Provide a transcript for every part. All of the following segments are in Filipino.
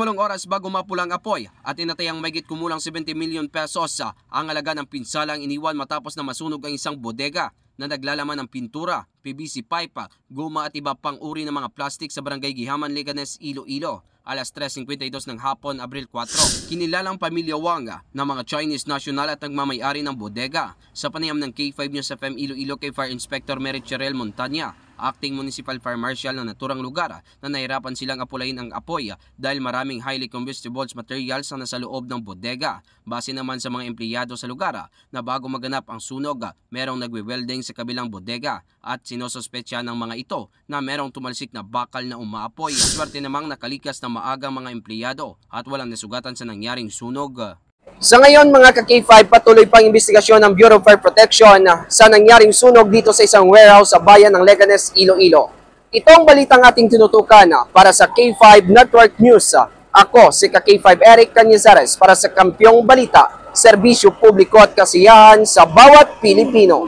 oras bago mapulang apoy at tinatayang mahigit kumulang 70 million pesos ang halaga ng pinsalang iniwan matapos na masunog ang isang bodega na naglalaman ng pintura, PVC pipe, guma at iba pang uri ng mga plastik sa barangay Gihaman, Leganes, Iloilo. Alas 3:52 ng hapon, Abril 4. Kinilalang pamilya Wang na mga Chinese national at nagmamayari ng bodega. Sa panayam ng K5 News FM Iloilo kay Fire Inspector Mary Cherel Montanya, Acting Municipal Fire Marshal ng naturang lugar na nahirapan silang apulayin ang apoy dahil maraming highly combustible materials ang nasa loob ng bodega. Base naman sa mga empleyado sa lugar na bago maganap ang sunog, merong nagwe-welding sa kabilang bodega at sinosospecha ng mga ito na merong tumalsik na bakal na umaapoy. Swerte namang nakalikas na maagang mga empleyado at walang nasugatan sa nangyaring sunog. Sa ngayon mga ka-K5, patuloy pang investigasyon ng Bureau of Fire Protection sa nangyaring sunog dito sa isang warehouse sa bayan ng Leganes, Iloilo. Ito ang balitang ating tinutukan para sa K5 Network News. Ako si ka-K5 Eric Cañizares para sa Kampyong Balita, Serbisyo Publiko at Kasiyahan sa bawat Pilipino.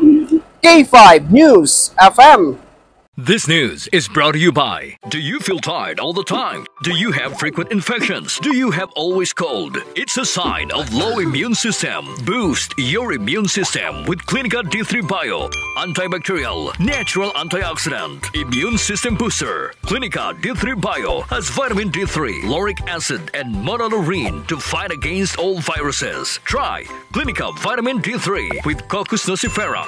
K5 News FM. This news is brought to you by, do you feel tired all the time? Do you have frequent infections? Do you have always cold? It's a sign of low immune system. Boost your immune system with Clinica D3 Bio, antibacterial, natural antioxidant, immune system booster. Clinica D3 Bio has vitamin D3, lauric acid, and monolaurine to fight against all viruses. Try Clinica Vitamin D3 with Coccus nocifera.